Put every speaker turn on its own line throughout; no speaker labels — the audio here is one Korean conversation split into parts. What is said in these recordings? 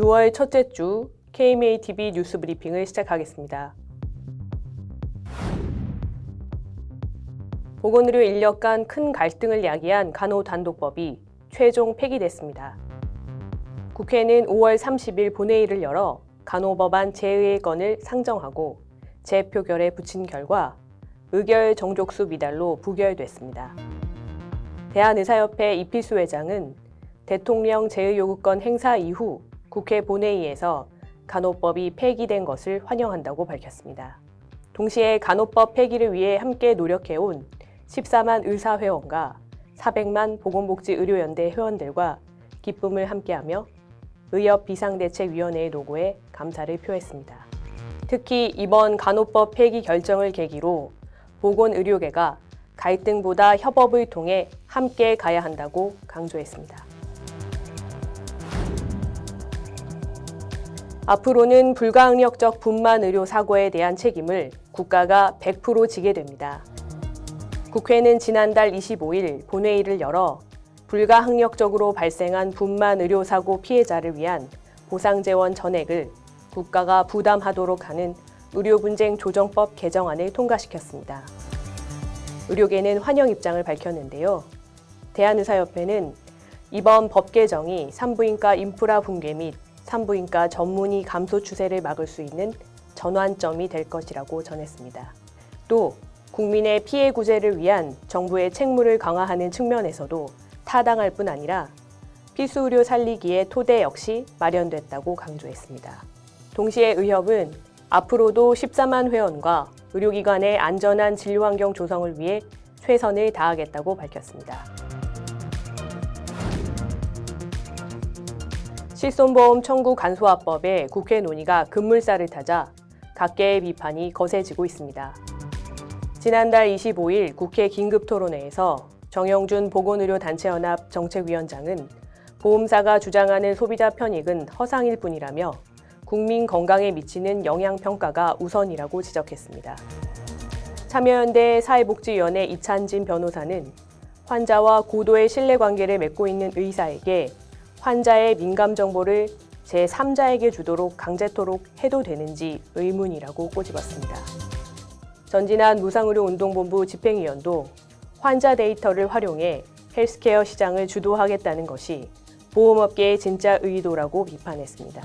6월 첫째 주 KMATV 뉴스 브리핑을 시작하겠습니다. 보건의료 인력 간 큰 갈등을 야기한 간호단독법이 최종 폐기됐습니다. 국회는 5월 30일 본회의를 열어 간호법안 재의의 건을 상정하고 재표결에 붙인 결과 의결 정족수 미달로 부결됐습니다. 대한의사협회 이필수 회장은 대통령 재의 요구권 행사 이후 국회 본회의에서 간호법이 폐기된 것을 환영한다고 밝혔습니다. 동시에 간호법 폐기를 위해 함께 노력해온 14만 의사회원과 400만 보건복지의료연대 회원들과 기쁨을 함께하며 의협 비상대책위원회의 노고에 감사를 표했습니다. 특히 이번 간호법 폐기 결정을 계기로 보건의료계가 갈등보다 협업을 통해 함께 가야 한다고 강조했습니다. 앞으로는 불가항력적 분만 의료 사고에 대한 책임을 국가가 100% 지게 됩니다. 국회는 지난달 25일 본회의를 열어 불가항력적으로 발생한 분만 의료 사고 피해자를 위한 보상재원 전액을 국가가 부담하도록 하는 의료분쟁 조정법 개정안을 통과시켰습니다. 의료계는 환영 입장을 밝혔는데요. 대한의사협회는 이번 법 개정이 산부인과 인프라 붕괴 및 산부인과 전문의 감소 추세를 막을 수 있는 전환점이 될 것이라고 전했습니다. 또 국민의 피해 구제를 위한 정부의 책무를 강화하는 측면에서도 타당할 뿐 아니라 필수 의료 살리기의 토대 역시 마련됐다고 강조했습니다. 동시에 의협은 앞으로도 14만 회원과 의료기관의 안전한 진료환경 조성을 위해 최선을 다하겠다고 밝혔습니다. 실손보험 청구 간소화법의 국회 논의가 급물살을 타자 각계의 비판이 거세지고 있습니다. 지난달 25일 국회 긴급토론회에서 정영준 보건의료단체연합 정책위원장은 보험사가 주장하는 소비자 편익은 허상일 뿐이라며 국민 건강에 미치는 영향평가가 우선이라고 지적했습니다. 참여연대 사회복지위원회 이찬진 변호사는 환자와 고도의 신뢰관계를 맺고 있는 의사에게 환자의 민감 정보를 제3자에게 주도록 강제토록 해도 되는지 의문이라고 꼬집었습니다. 전진한 무상의료운동본부 집행위원도 환자 데이터를 활용해 헬스케어 시장을 주도하겠다는 것이 보험업계의 진짜 의도라고 비판했습니다.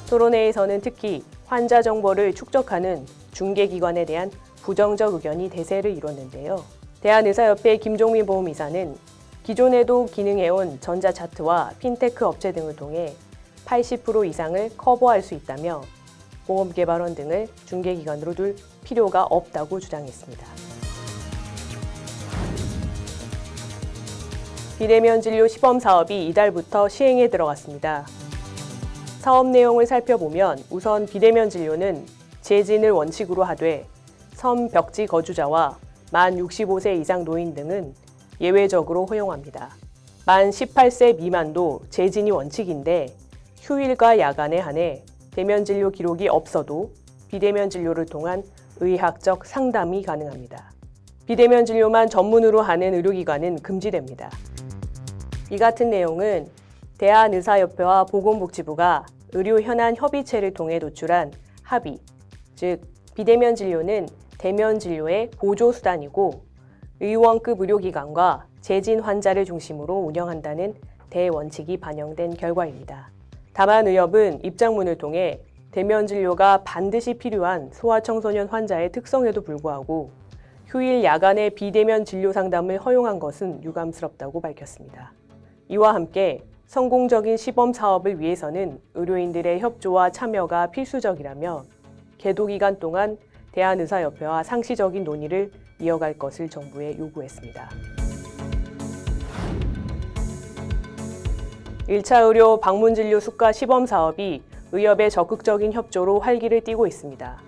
토론회에서는 특히 환자 정보를 축적하는 중개기관에 대한 부정적 의견이 대세를 이뤘는데요. 대한의사협회 김종민 보험이사는 기존에도 기능해온 전자차트와 핀테크 업체 등을 통해 80% 이상을 커버할 수 있다며 보험개발원 등을 중개기관으로 둘 필요가 없다고 주장했습니다. 비대면 진료 시범사업이 이달부터 시행에 들어갔습니다. 사업 내용을 살펴보면 우선 비대면 진료는 재진을 원칙으로 하되 섬 벽지 거주자와 만 65세 이상 노인 등은 예외적으로 허용합니다. 만 18세 미만도 재진이 원칙인데 휴일과 야간에 한해 대면 진료 기록이 없어도 비대면 진료를 통한 의학적 상담이 가능합니다. 비대면 진료만 전문으로 하는 의료기관은 금지됩니다. 이 같은 내용은 대한의사협회와 보건복지부가 의료현안 협의체를 통해 도출한 합의, 즉 비대면 진료는 대면 진료의 보조수단이고 의원급 의료기관과 재진 환자를 중심으로 운영한다는 대원칙이 반영된 결과입니다. 다만 의협은 입장문을 통해 대면 진료가 반드시 필요한 소아청소년 환자의 특성에도 불구하고 휴일 야간의 비대면 진료 상담을 허용한 것은 유감스럽다고 밝혔습니다. 이와 함께 성공적인 시범 사업을 위해서는 의료인들의 협조와 참여가 필수적이라며 계도 기간 동안 대한의사협회와 상시적인 논의를 이어갈 것을 정부에 요구했습니다. 1차 의료 방문진료 수가 시범 사업이 의협의 적극적인 협조로 활기를 띠고 있습니다.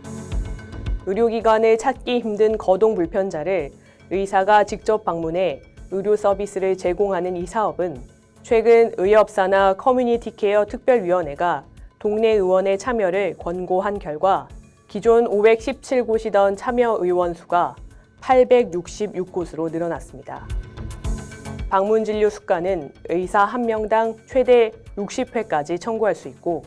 의료기관을 찾기 힘든 거동 불편자를 의사가 직접 방문해 의료 서비스를 제공하는 이 사업은 최근 의협사나 커뮤니티 케어 특별위원회가 동네 의원의 참여를 권고한 결과 기존 517곳이던 참여 의원 수가 866곳으로 늘어났습니다. 방문 진료 수가는 의사 1명당 최대 60회까지 청구할 수 있고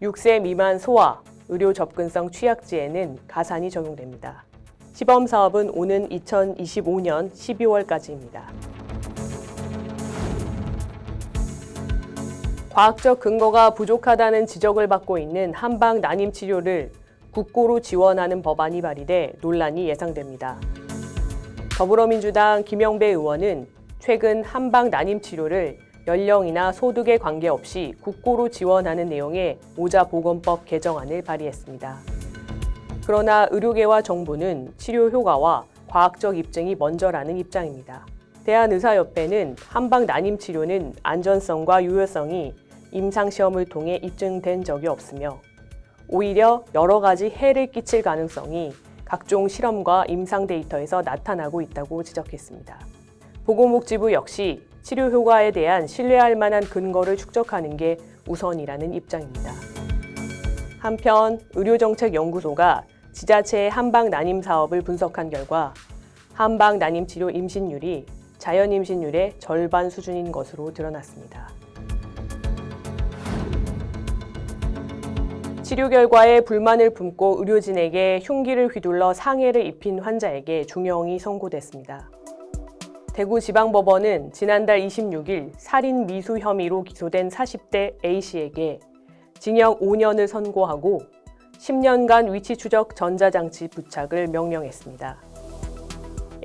6세 미만 소아, 의료 접근성 취약지에는 가산이 적용됩니다. 시범 사업은 오는 2025년 12월까지입니다. 과학적 근거가 부족하다는 지적을 받고 있는 한방 난임 치료를 국고로 지원하는 법안이 발의돼 논란이 예상됩니다. 더불어민주당 김영배 의원은 최근 한방 난임 치료를 연령이나 소득에 관계없이 국고로 지원하는 내용의 모자보건법 개정안을 발의했습니다. 그러나 의료계와 정부는 치료 효과와 과학적 입증이 먼저라는 입장입니다. 대한의사협회는 한방 난임 치료는 안전성과 유효성이 임상시험을 통해 입증된 적이 없으며 오히려 여러 가지 해를 끼칠 가능성이 각종 실험과 임상 데이터에서 나타나고 있다고 지적했습니다. 보건복지부 역시 치료 효과에 대한 신뢰할 만한 근거를 축적하는 게 우선이라는 입장입니다. 한편 의료정책연구소가 지자체의 한방 난임 사업을 분석한 결과 한방 난임 치료 임신율이 자연 임신율의 절반 수준인 것으로 드러났습니다. 치료 결과에 불만을 품고 의료진에게 흉기를 휘둘러 상해를 입힌 환자에게 중형이 선고됐습니다. 대구지방법원은 지난달 26일 살인 미수 혐의로 기소된 40대 A씨에게 징역 5년을 선고하고 10년간 위치 추적 전자장치 부착을 명령했습니다.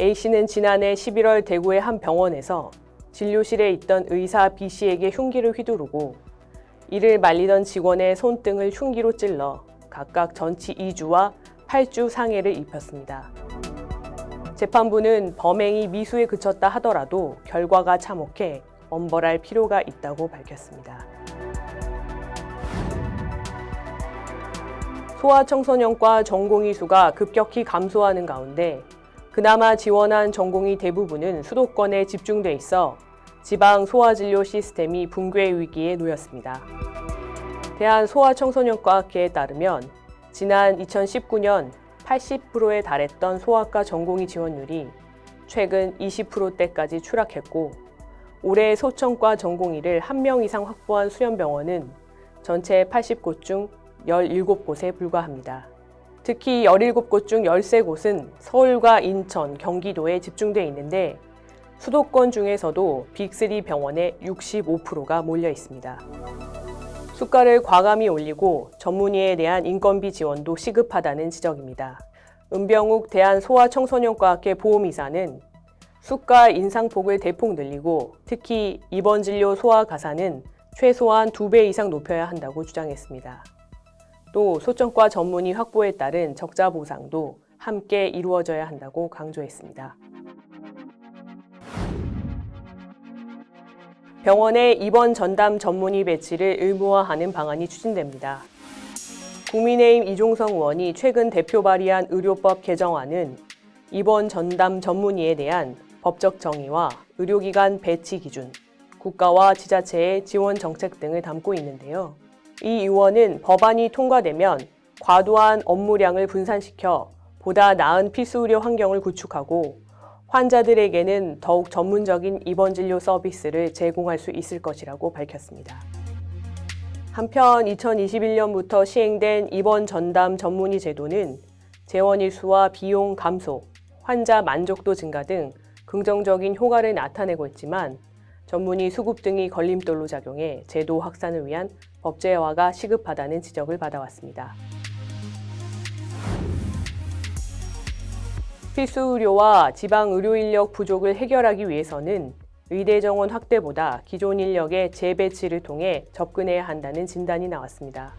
A씨는 지난해 11월 대구의 한 병원에서 진료실에 있던 의사 B씨에게 흉기를 휘두르고 이를 말리던 직원의 손등을 흉기로 찔러 각각 전치 2주와 8주 상해를 입혔습니다. 재판부는 범행이 미수에 그쳤다 하더라도 결과가 참혹해 엄벌할 필요가 있다고 밝혔습니다. 소아청소년과 전공의 수가 급격히 감소하는 가운데 그나마 지원한 전공의 대부분은 수도권에 집중돼 있어 지방 소아진료 시스템이 붕괴 위기에 놓였습니다. 대한소아청소년과학회에 따르면 지난 2019년 80%에 달했던 소아과 전공의 지원율이 최근 20%대까지 추락했고 올해 소청과 전공의를 1명 이상 확보한 수련병원은 전체 80곳 중 17곳에 불과합니다. 특히 17곳 중 13곳은 서울과 인천, 경기도에 집중돼 있는데 수도권 중에서도 빅3 병원의 65%가 몰려 있습니다. 수가를 과감히 올리고 전문의에 대한 인건비 지원도 시급하다는 지적입니다. 은병욱 대한소아청소년과학회 보험이사는 수가 인상폭을 대폭 늘리고 특히 입원 진료 소아 가산은 최소한 2배 이상 높여야 한다고 주장했습니다. 또 소청과 전문의 확보에 따른 적자 보상도 함께 이루어져야 한다고 강조했습니다. 병원의 입원 전담 전문의 배치를 의무화하는 방안이 추진됩니다. 국민의힘 이종성 의원이 최근 대표 발의한 의료법 개정안은 입원 전담 전문의에 대한 법적 정의와 의료기관 배치 기준, 국가와 지자체의 지원 정책 등을 담고 있는데요. 이 의원은 법안이 통과되면 과도한 업무량을 분산시켜 보다 나은 필수 의료 환경을 구축하고 환자들에게는 더욱 전문적인 입원 진료 서비스를 제공할 수 있을 것이라고 밝혔습니다. 한편 2021년부터 시행된 입원 전담 전문의 제도는 재원 일수와 비용 감소, 환자 만족도 증가 등 긍정적인 효과를 나타내고 있지만 전문의 수급 등이 걸림돌로 작용해 제도 확산을 위한 법제화가 시급하다는 지적을 받아왔습니다. 필수 의료와 지방 의료 인력 부족을 해결하기 위해서는 의대 정원 확대보다 기존 인력의 재배치를 통해 접근해야 한다는 진단이 나왔습니다.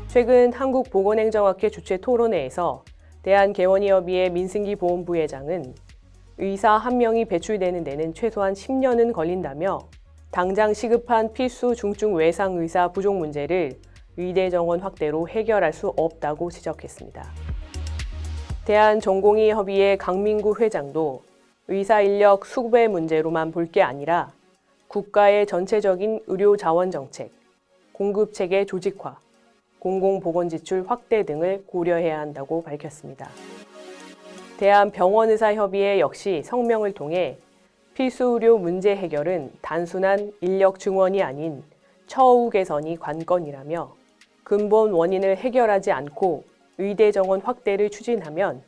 최근 한국보건행정학회 주최 토론회에서 대한개원의협의회 민승기 보험부회장은 의사 1명이 배출되는 데는 최소한 10년은 걸린다며 당장 시급한 필수 중증 외상 의사 부족 문제를 의대 정원 확대로 해결할 수 없다고 지적했습니다. 대한전공의협의회 강민구 회장도 의사 인력 수급의 문제로만 볼 게 아니라 국가의 전체적인 의료 자원 정책, 공급 체계 조직화, 공공보건 지출 확대 등을 고려해야 한다고 밝혔습니다. 대한병원의사협의회 역시 성명을 통해 필수 의료 문제 해결은 단순한 인력 증원이 아닌 처우 개선이 관건이라며 근본 원인을 해결하지 않고 의대 정원 확대를 추진하면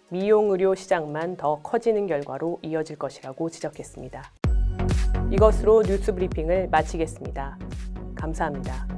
미용 의료 시장만 더 커지는 결과로 이어질 것이라고 지적했습니다. 이것으로 뉴스 브리핑을 마치겠습니다. 감사합니다.